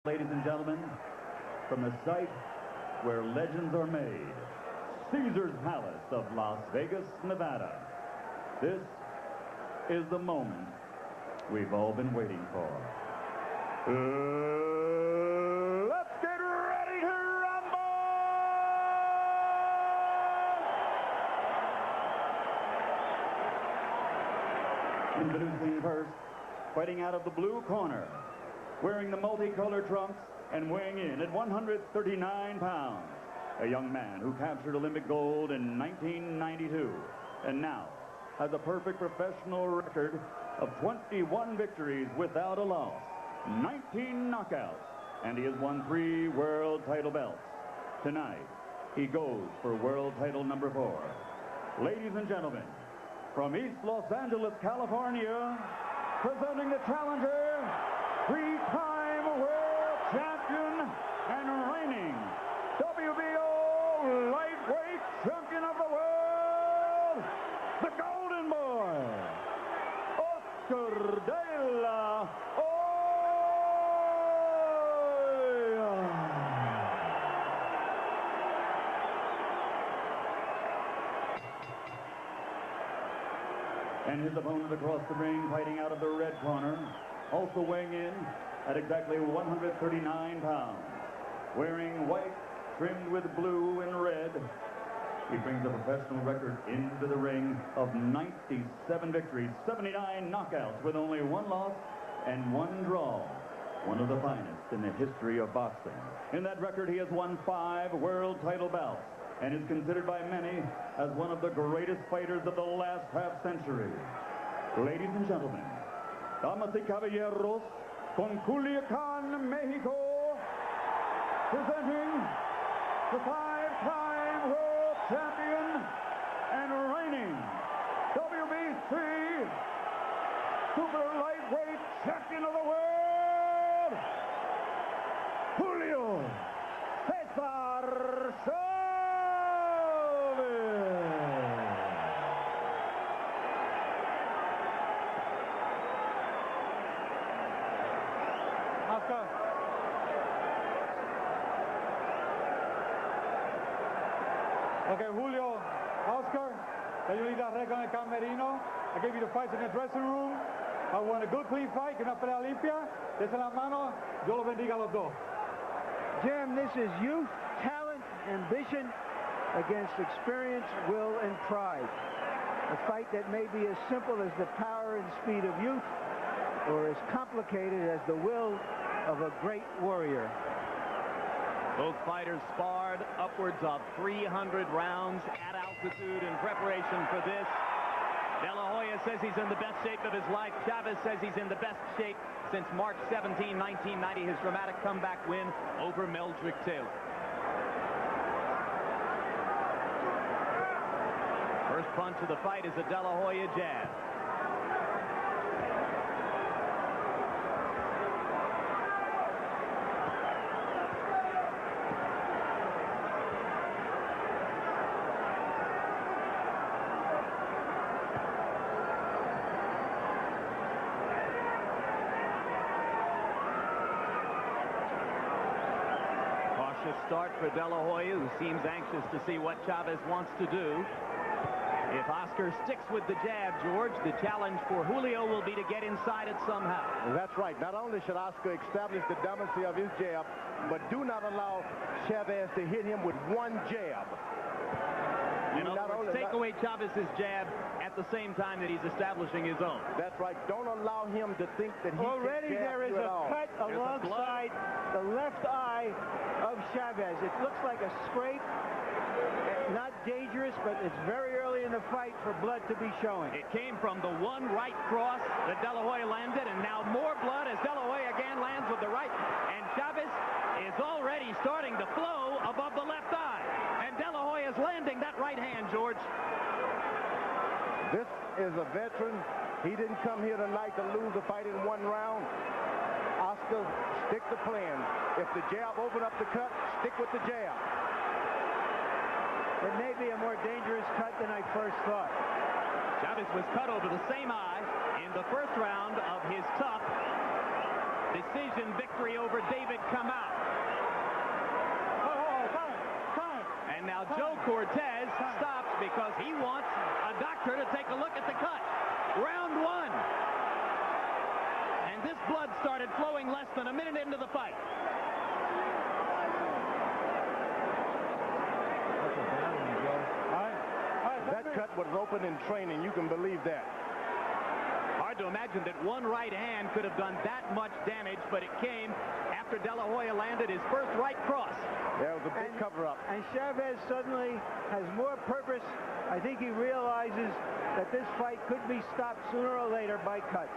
Ladies and gentlemen, from the site where legends are made, Caesar's Palace of Las Vegas, Nevada. This is the moment we've all been waiting for. Let's get ready to rumble! Introducing first, fighting out of the blue corner, wearing the multicolored trunks and weighing in at 139 pounds. A young man who captured Olympic gold in 1992 and now has a perfect professional record of 21 victories without a loss, 19 knockouts, and he has won 3 world title belts. Tonight, he goes for world title number 4. Ladies and gentlemen, from East Los Angeles, California, presenting the challenger, 3-time world champion and reigning WBO lightweight champion of the world, the Golden Boy, Oscar de la Hoya. And his opponent across the ring, fighting out of the red corner, also weighing in at exactly 139 pounds. Wearing white trimmed with blue and red, he brings a professional record into the ring of 97 victories, 79 knockouts with only 1 loss and 1 draw. One of the finest in the history of boxing. In that record, he has won 5 world title bouts and is considered by many as one of the greatest fighters of the last half-century. Ladies and gentlemen, damas y caballeros, con Culiacán, Mexico, presenting the 5-time world champion and reigning WBC super lightweight champion of the world, Julio César Chávez. Okay, Julio, Oscar, can you leave that record en el camerino? I gave you the fights in the dressing room. I won a good, clean fight, que una pelea limpia. Dese la mano, Dios los bendiga a los dos. Jim, this is youth, talent, ambition against experience, will, and pride. A fight that may be as simple as the power and speed of youth, or as complicated as the will of a great warrior. Both fighters sparred upwards of 300 rounds at altitude in preparation for this. De La Hoya says he's in the best shape of his life. Chavez says he's in the best shape since March 17, 1990, his dramatic comeback win over Meldrick Taylor. First punch of the fight is a De La Hoya jab. Start for De La Hoya, who seems anxious to see what Chavez wants to do. If Oscar sticks with the jab, George, the challenge for Julio will be to get inside it somehow. That's right. Not only should Oscar establish the dominancy of his jab, but do not allow Chavez to hit him with one jab. In other words, take away Chavez's jab at the same time that he's establishing his own. That's right. Don't allow him to think that he already can jab there is you a at all. cut alongside the left eye of Chavez. It looks like a scrape. Not dangerous, but it's very early in the fight for blood to be showing. It came from the one right cross that De La Hoya landed, and now more blood as De La Hoya again lands with the right. And Chavez is already starting to flow above the left eye. And De La Hoya is landing that right hand, George. This is a veteran. He didn't come here tonight to lose a fight in 1 round. Oscar, stick to plan. If the jab open up the cut, stick with the jab. It may be a more dangerous cut than I first thought. Chavez was cut over the same eye in the first round of his tough Decision victory over David Kamau. And now Joe Cortez stops because he wants a doctor to take a look at the cut. Round one. And this blood started flowing less than a minute into the fight. That cut was open in training. You can believe that. Hard to imagine that one right hand could have done that much damage, but it came after De La Hoya landed his first right cross. That was a big cover-up. And Chavez suddenly has more purpose. I think he realizes that this fight could be stopped sooner or later by cut.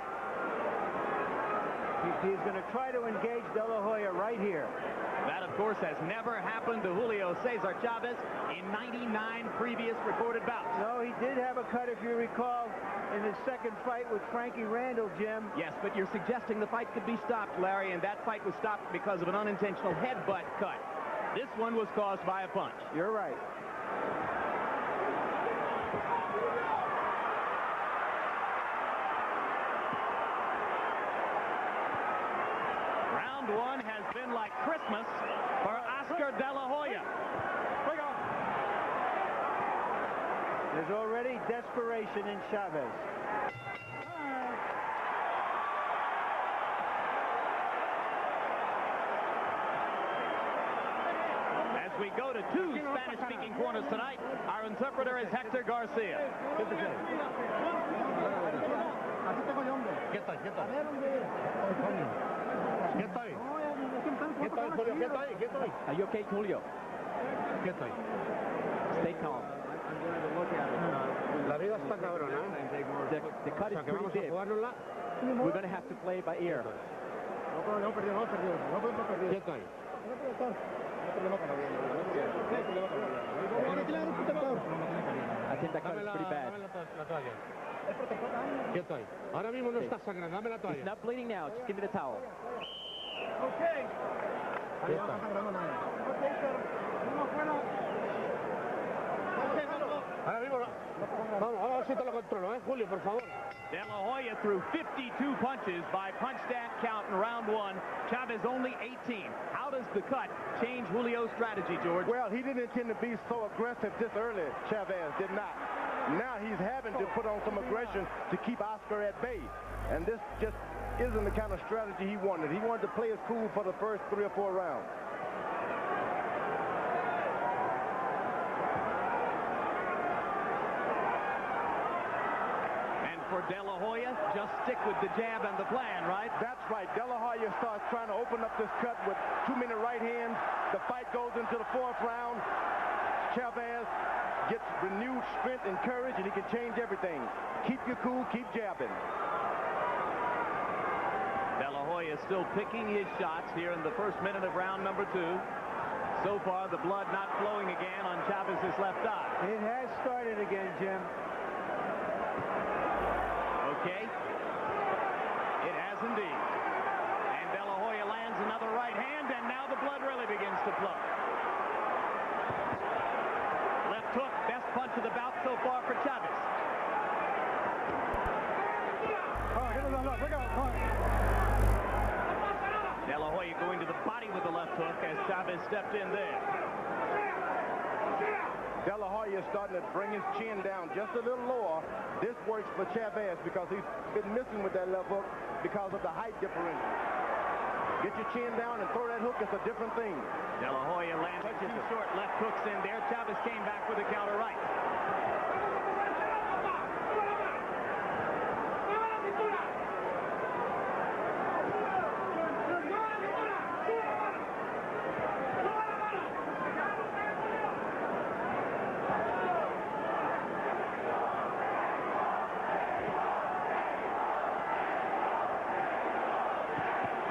He's going to try to engage De La Hoya right here. That, of course, has never happened to Julio César Chávez in 99 previous recorded bouts. No, he did have a cut, if you recall, in his second fight with Frankie Randall, Jim. Yes, but you're suggesting the fight could be stopped, Larry, and that fight was stopped because of an unintentional headbutt cut. This one was caused by a punch. You're right. Round one has been like Christmas for Oscar De La Hoya. There's already desperation in Chavez. As we go to two Spanish-speaking corners tonight, our interpreter is Hector Garcia. Are you okay, Julio? Stay calm. La vida está cabrona. The cut is pretty deep. We're going to have to play by ear. Quieto ahí. I think that cut is pretty bad. Quieto ahí. Ahora mismo no está sangrando. Dame la It's toalla. not bleeding now. Just give me the towel. Quieto. Ahora mismo no. Vamos, ahora a ver si te lo controlo, Julio, por favor. De La Hoya threw 52 punches by punch stat count in round one. Chavez only 18. How does the cut change Julio's strategy, George? Well, he didn't intend to be so aggressive this early. Chavez did not. Now he's having to put on some aggression to keep Oscar at bay. And this just isn't the kind of strategy he wanted. He wanted to play it cool for the first 3 or 4 rounds. For De La Hoya, just stick with the jab and the plan, right? That's right. De La Hoya starts trying to open up this cut with too many right hands. The fight goes into the 4th round. Chavez gets renewed strength and courage, and he can change everything. Keep you cool, keep jabbing. De La Hoya still picking his shots here in the first minute of round number 2. So far, the blood not flowing again on Chavez's left eye. It has started again, Jim. Okay. It has indeed. And De La Hoya lands another right hand, and now the blood really begins to flow. Left hook, best punch of the bout so far for Chavez. De La Hoya going to the body with the left hook as Chavez stepped in there. De La Hoya is starting to bring his chin down just a little lower. This works for Chavez because he's been missing with that left hook because of the height differential. Get your chin down and throw that hook. It's a different thing. De La Hoya landed too short. Left hooks in there. Chavez came back with a counter right.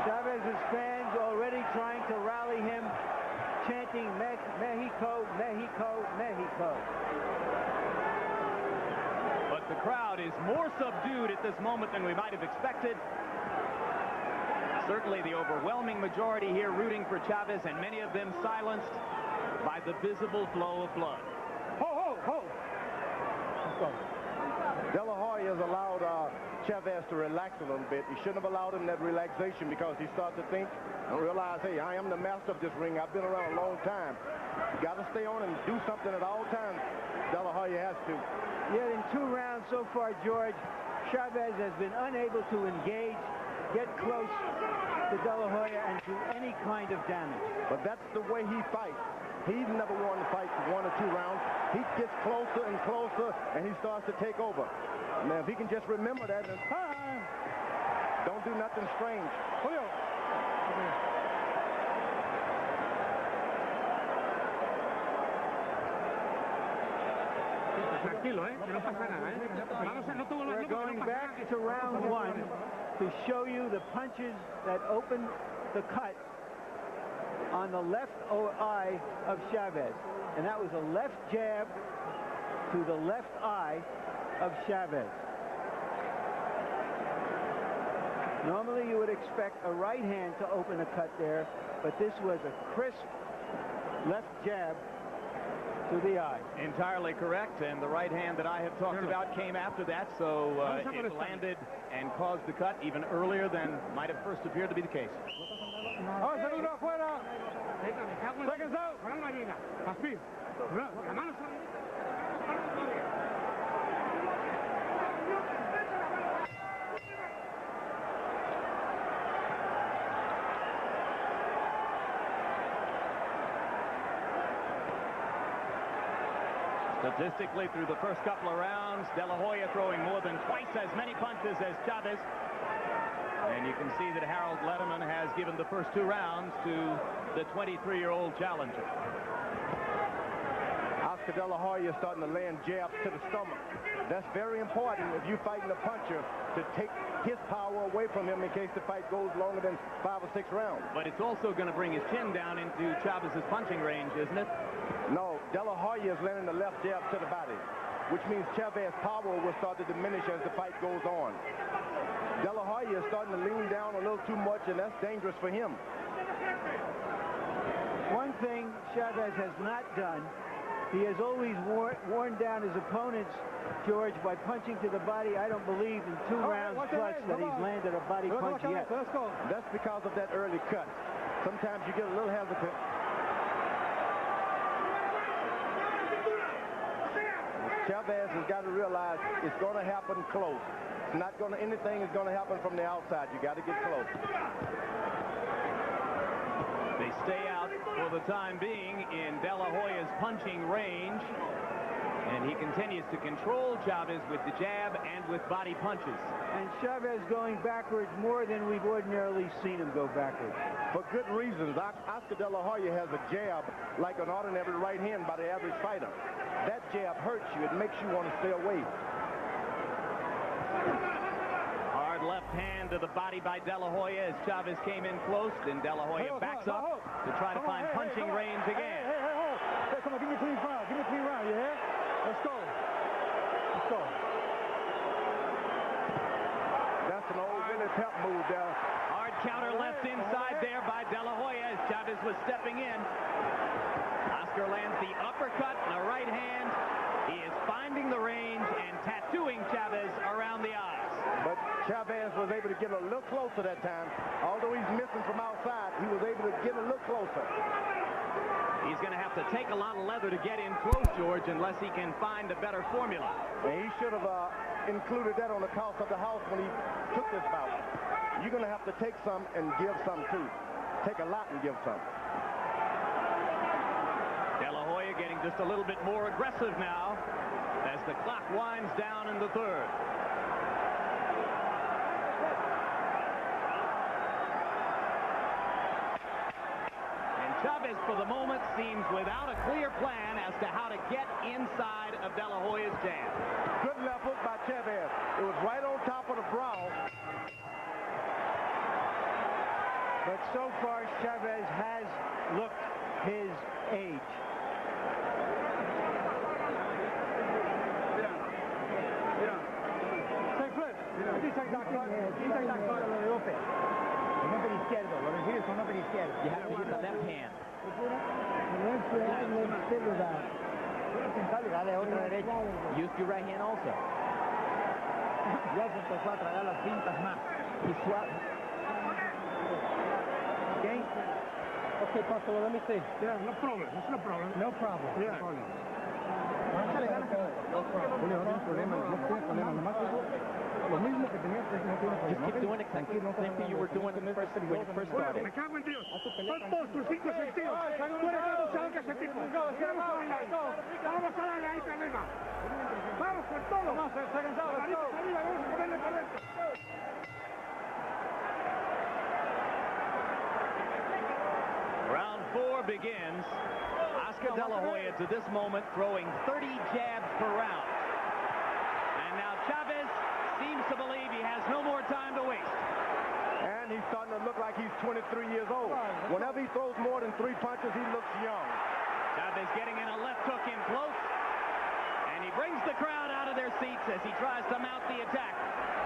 Chavez's fans already trying to rally him, chanting Mexico, Mexico, Mexico. But the crowd is more subdued at this moment than we might have expected. Certainly the overwhelming majority here rooting for Chavez, and many of them silenced by the visible flow of blood. Ho, ho, ho. De La Hoya has allowed Chavez to relax a little bit. He shouldn't have allowed him that relaxation because he started to think and realize, hey, I am the master of this ring. I've been around a long time. You got to stay on and do something at all times. De La Hoya has to. Yet in 2 rounds so far, George, Chavez has been unable to engage, get close to De La Hoya, and do any kind of damage. But that's the way he fights. He's never won the fight for 1 or 2 rounds. He gets closer and closer, and he starts to take over. Now, if he can just remember that and don't do nothing strange. Julio. Tranquilo, que no pasa nada, We're going back to round 1 to show you the punches that opened the cut on the left eye of Chavez. And that was a left jab to the left eye of Chavez. Normally you would expect a right hand to open a cut there, but this was a crisp left jab to the eye. Entirely correct, and the right hand that I have talked about came after that, so it landed and caused the cut even earlier than might have first appeared to be the case. Oh, segundo afuera. Seconds out. Statistically, through the first couple of rounds, De La Hoya throwing more than twice as many punches as Chavez. And you can see that Harold Letterman has given the first 2 rounds to the 23-year-old challenger. Oscar De La Hoya is starting to land jabs to the stomach. That's very important if you're fighting a puncher to take his power away from him in case the fight goes longer than 5 or 6 rounds. But it's also going to bring his chin down into Chavez's punching range, isn't it? No, De La Hoya is landing the left jab to the body, which means Chavez's power will start to diminish as the fight goes on. De La Hoya is starting to lean down a little too much, and that's dangerous for him. One thing Chavez has not done, he has always worn down his opponents, George, by punching to the body. I don't believe in 2 rounds plus that he's landed a body punch yet. Let's go. That's because of that early cut. Sometimes you get a little hesitant. Chavez has got to realize it's going to happen close. It's not going to, anything is going to happen from the outside. You got to get close. They stay out for the time being in De La Hoya's punching range. And he continues to control Chavez with the jab and with body punches. And Chavez going backwards more than we've ordinarily seen him go backwards. For good reasons. Oscar De La Hoya has a jab like an ordinary right hand by the average fighter. That jab hurts you. It makes you want to stay away. Hard left hand to the body by De La Hoya as Chavez came in close. Then De La Hoya backs up to try to find punching range again. Hey, come on, give me a clean round. Give me a clean round, you hear? Let's go. Let's go. That's an old Willie Pep move there. Hard counter left inside there by De La Hoya as Chavez was stepping in. Oscar lands the uppercut and a right hand. He is finding the range and tattooing Chavez around the eyes. But Chavez was able to get a little closer that time. Although he's missing from outside, he was able to get a little closer. He's going to have to take a lot of leather to get in close, George, unless he can find a better formula. And he should have included that on the cost of the house when he took this bout. You're going to have to take some and give some too. Take a lot and give some. De La Hoya getting just a little bit more aggressive now as the clock winds down in the 3rd. Chavez, for the moment, seems without a clear plan as to how to get inside of De La Hoya's jab. Good left hook by Chavez. It was right on top of the brow. But so far, Chavez has looked his age. Take flip. You have to use the left hand. Use your right hand also. Ya se empezó a tragar las pintas más. Y suave. Okay? Okay, Pastor, well, let me see. Yeah, no problem. That's no problem. No problem. Yeah. Julio, no tienes problema, no tienes problema, nomás lo mismo que tenías, no tienes problema. Just keep doing exactly the same thing you were doing when you first started. Me cago en Dios. Son todos tus 5 sentidos. Tú eres abusador que ese tipo. Vamos a darle ahí, Canema. Vamos con todo. Vamos, se cansado. Arriba, vamos a ponerle por dentro. Round 4 begins. Oscar De La Hoya to this moment throwing 30 jabs per round. And now Chavez seems to believe he has no more time to waste. And he's starting to look like he's 23 years old. Whenever he throws more than 3 punches, he looks young. Chavez getting in a left hook in close. And he brings the crowd out of their seats as he tries to mount the attack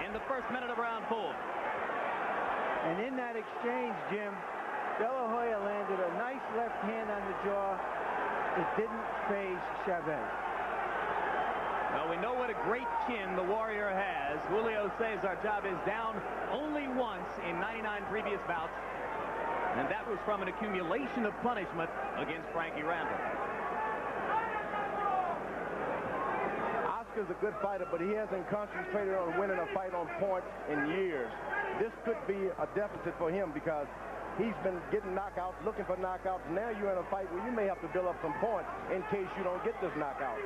in the first minute of round 4. And in that exchange, Jim, De La Hoya landed a nice left hand on the jaw. It didn't phase Chavez. Well, we know what a great chin the Warrior has. Julio César Chavez down only once in 99 previous bouts. And that was from an accumulation of punishment against Frankie Randall. Oscar's a good fighter, but he hasn't concentrated on winning a fight on points in years. This could be a deficit for him because he's been getting knockouts, looking for knockouts. Now you're in a fight where you may have to build up some points in case you don't get this knockout.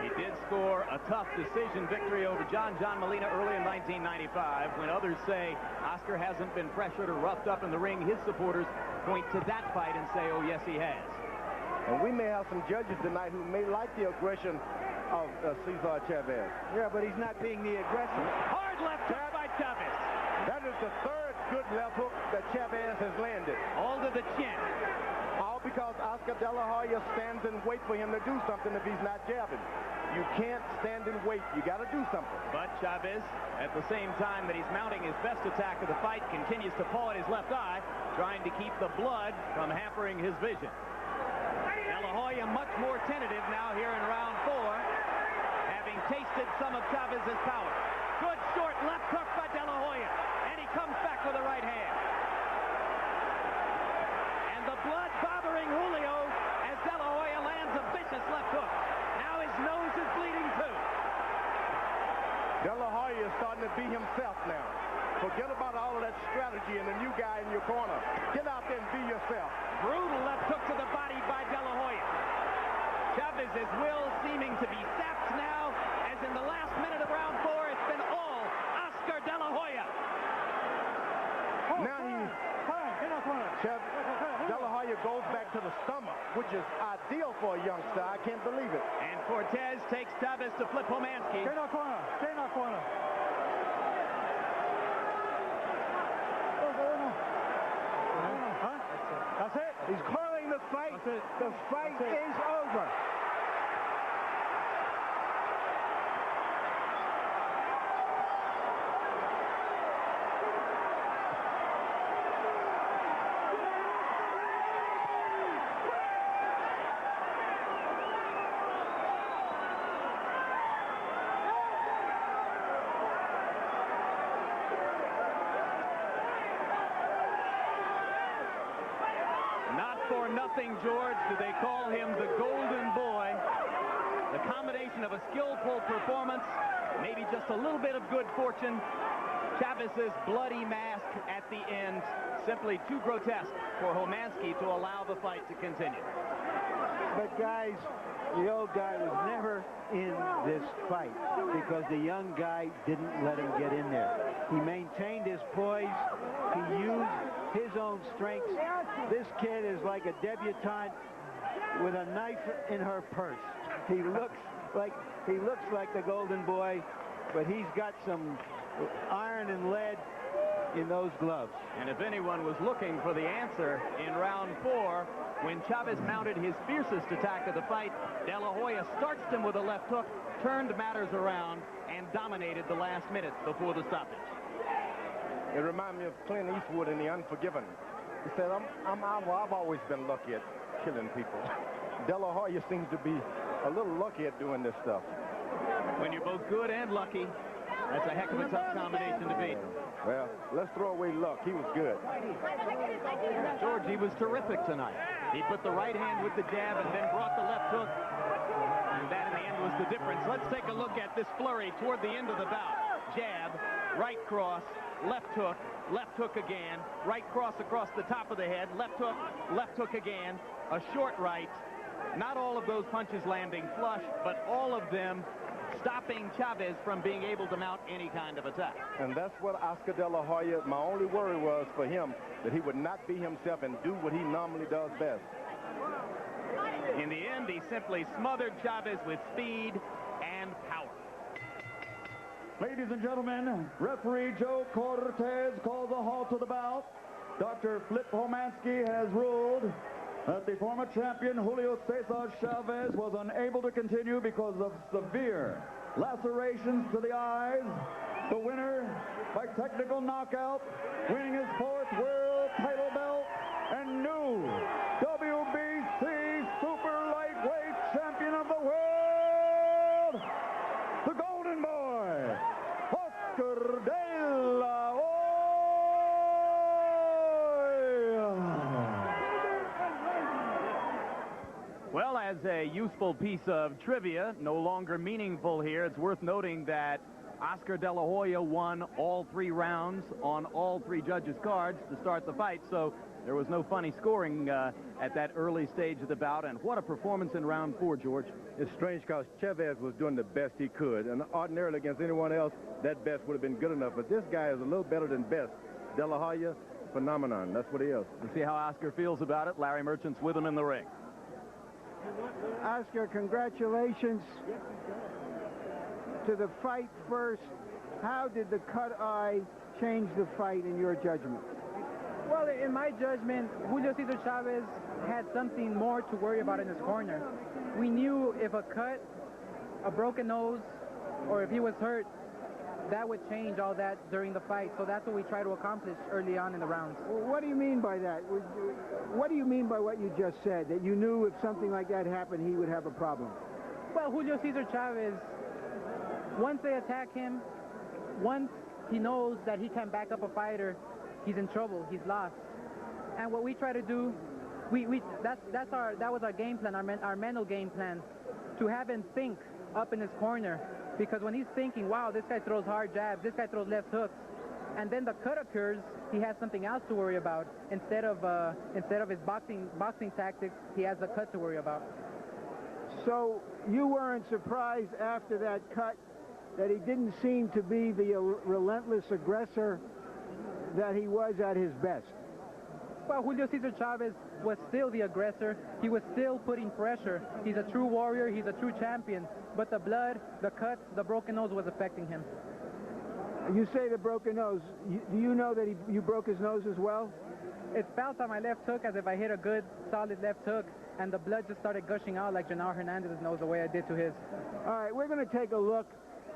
He did score a tough decision victory over John Molina early in 1995. When others say Oscar hasn't been pressured or roughed up in the ring, his supporters point to that fight and say, oh, yes, he has. And we may have some judges tonight who may like the aggression of César Chavez. Yeah, but he's not being the aggressor. Hard left hook by Chavez. That is the third good left hook that Chavez has landed. All to the chin. All because Oscar De La Hoya stands and wait for him to do something if he's not jabbing. You can't stand and wait. You got to do something. But Chavez, at the same time that he's mounting his best attack of the fight, continues to paw at his left eye, trying to keep the blood from hampering his vision. De La Hoya much more tentative now here in round 4, having tasted some of Chavez's power. Good short left hook by De La Hoya, and he comes back with a right hand. And the blood bothering Julio as De La Hoya lands a vicious left hook. Now his nose is bleeding too. De La Hoya is starting to be himself now. Forget about all of that strategy and the new guy in your corner. Get out there and be yourself. Brutal left hook to the body by De La Hoya. Chavez's will seeming to be sapped now, as in the last minute of round 4, it's been all Oscar De La Hoya. Now De La Hoya goes back to the stomach, which is ideal for a youngster. I can't believe it. And Cortez takes Chavez to flip Homansky. Stay in our corner. Stay in our corner. That's it. He's calling the fight. The fight is over. For nothing, George, do they call him the Golden Boy. The combination of a skillful performance, maybe just a little bit of good fortune. Chavez's bloody mask at the end, simply too grotesque for Homansky to allow the fight to continue. But guys, the old guy was never in this fight because the young guy didn't let him get in there. He maintained his poise. He used his own strengths. This kid is like a debutante with a knife in her purse. He looks like the Golden Boy, but he's got some iron and lead in those gloves. And if anyone was looking for the answer in round 4, when Chavez mounted his fiercest attack of the fight, De La Hoya starched him with a left hook, turned matters around, and dominated the last minute before the stoppage. It reminded me of Clint Eastwood in The Unforgiven. He said, I've always been lucky at killing people. De La Hoya seems to be a little lucky at doing this stuff. When you're both good and lucky, That's a heck of a tough combination to beat. Well, let's throw away luck. He was good. George, he was terrific tonight. He put the right hand with the jab and then brought the left hook. And that in the end was the difference. Let's take a look at this flurry toward the end of the bout. Jab, right cross, left hook again, right cross across the top of the head, left hook again, a short right. Not all of those punches landing flush, but all of them stopping Chavez from being able to mount any kind of attack. And that's what Oscar De La Hoya, my only worry was for him, that he would not be himself and do what he normally does best. In the end, he simply smothered Chavez with speed and power. Ladies and gentlemen, referee Joe Cortez calls a halt to the bout. Dr. Flip Homansky has ruled that the former champion Julio César Chávez was unable to continue because of severe lacerations to the eyes. The winner by technical knockout, winning his 4th world title belt and new WBC super lightweight champion of the world, the Golden Boy, Oscar De La Hoya. Well, as a useful piece of trivia, no longer meaningful here, it's worth noting that Oscar De La Hoya won all 3 rounds on all 3 judges' cards to start the fight, so there was no funny scoring at that early stage of the bout. And what a performance in round 4, George. It's strange because Chavez was doing the best he could, and ordinarily against anyone else, that best would have been good enough. But this guy is a little better than best. De La Hoya, phenomenon. That's what he is. We'll see how Oscar feels about it. Larry Merchant's with him in the ring. Oscar, congratulations to the fight first. How did the cut eye change the fight in your judgment? Well, in my judgment, Julio César Chávez had something more to worry about in his corner. We knew if a cut, a broken nose, or if he was hurt, that would change all that during the fight. So that's what we try to accomplish early on in the rounds. What do you mean by that? What do you mean by what you just said, that you knew if something like that happened, he would have a problem? Well, Julio César Chávez, once they attack him, once he knows that he can back up a fighter, he's in trouble, he's lost. And what we try to do, that was our game plan, our mental game plan, to have him think up in his corner. Because when he's thinking, wow, this guy throws hard jabs, this guy throws left hooks, and then the cut occurs, he has something else to worry about. Instead of his boxing tactics, he has the cut to worry about. So you weren't surprised after that cut that he didn't seem to be the relentless aggressor that he was at his best? Well, Julio César Chávez was still the aggressor. He was still putting pressure. He's a true warrior. He's a true champion. But the blood, the cuts, the broken nose was affecting him. You say the broken nose. Do you know that you broke his nose as well? It felt on my left hook as if I hit a good, solid left hook, and the blood just started gushing out like Janelle Hernandez's nose the way I did to his. All right, we're going to take a look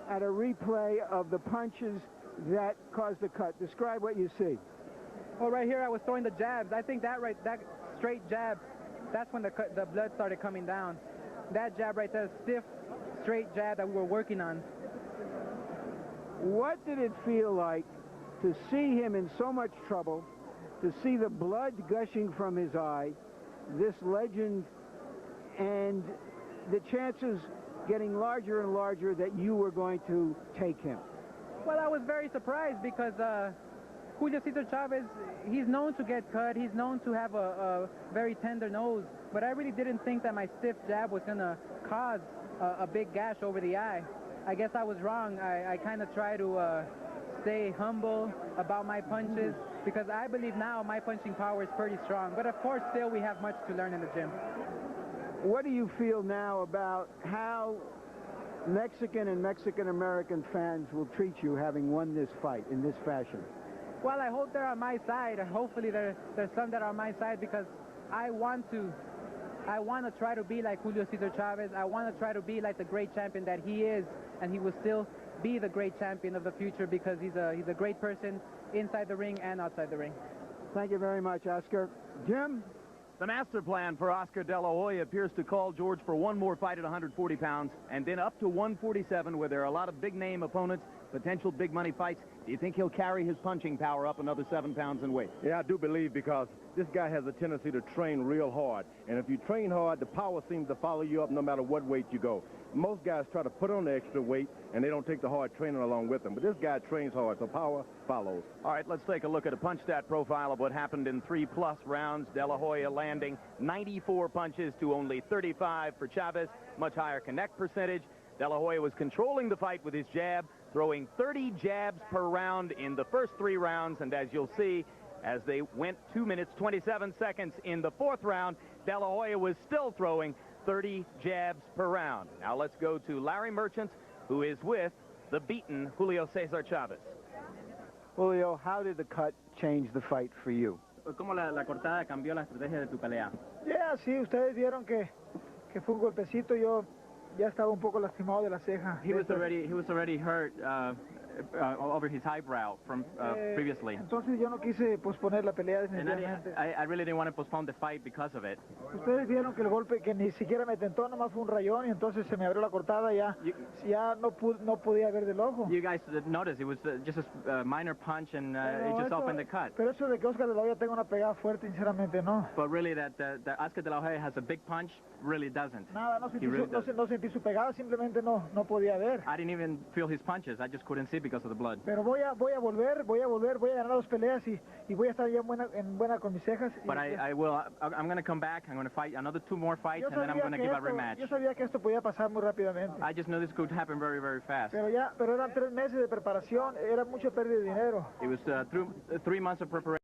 at a replay of the punches that caused the cut. Describe what you see. Well, right here I was throwing the jabs. I think that straight jab, that's when the blood started coming down. That jab right there, stiff, straight jab that we were working on. What did it feel like to see him in so much trouble, to see the blood gushing from his eye, this legend, and the chances getting larger and larger that you were going to take him? Well, I was very surprised because Julio César Chávez, he's known to get cut. He's known to have a very tender nose. But I really didn't think that my stiff jab was going to cause a big gash over the eye. I guess I was wrong. I kind of try to stay humble about my punches because I believe now my punching power is pretty strong. But of course, still we have much to learn in the gym. What do you feel now about how Mexican and Mexican-American fans will treat you having won this fight in this fashion? Well, I hope they're on my side. Hopefully there's some that are on my side because I want to try to be like Julio César Chávez. I want to try to be like the great champion that he is, and he will still be the great champion of the future because he's a great person inside the ring and outside the ring. Thank you very much, Oscar. Jim? The master plan for Oscar De La Hoya appears to call George for one more fight at 140 pounds and then up to 147 where there are a lot of big-name opponents potential big money fights. Do you think he'll carry his punching power up another 7 pounds in weight? Yeah, I do believe, because this guy has a tendency to train real hard. And if you train hard, the power seems to follow you up no matter what weight you go. Most guys try to put on the extra weight, and they don't take the hard training along with them. But this guy trains hard, so power follows. All right, let's take a look at a punch stat profile of what happened in 3+ rounds. De La Hoya landing 94 punches to only 35 for Chavez. Much higher connect percentage. De La Hoya was controlling the fight with his jab, throwing 30 jabs per round in the first 3 rounds. And as you'll see, as they went 2 minutes, 27 seconds in the 4th round, De La Hoya was still throwing 30 jabs per round. Now let's go to Larry Merchant, who is with the beaten Julio César Chávez. Julio, how did the cut change the fight for you? ¿Cómo la cortada cambió la estrategia de tu pelea? Yeah, sí, ustedes vieron que fue un golpecito. Yo ya estaba un poco lastimado de la ceja. He was already hurt over his eyebrow from previously. Entonces yo no quise posponer la pelea And definitivamente. I really didn't want to postpone the fight because of it. Ustedes vieron que el golpe que ni siquiera me tentó, nomás fue un rayón, y entonces se me abrió la cortada, ya no podía ver del ojo. You guys noticed it was just a minor punch, and it just opened the cut. Pero eso de que Oscar de la Hoya tenga una pegada fuerte, sinceramente no. But really, that Oscar de la Hoya has a big punch, really doesn't. Nada, no sentí, He really no sentí su pegada, simplemente no podía ver. I didn't even feel his punches. I just couldn't see because of the blood. Pero voy a volver, voy a ganar 2 peleas y voy a estar ya en buena con mis cejas. But I will. I'm going to come back. I'm going to fight another 2 more fights, and then I'm going to give a rematch. Yo sabía que esto podía pasar muy rápidamente. I just knew this could happen very, very fast. Pero eran 3 meses de preparación, era mucho pérdida de dinero. It was 3 months of preparation.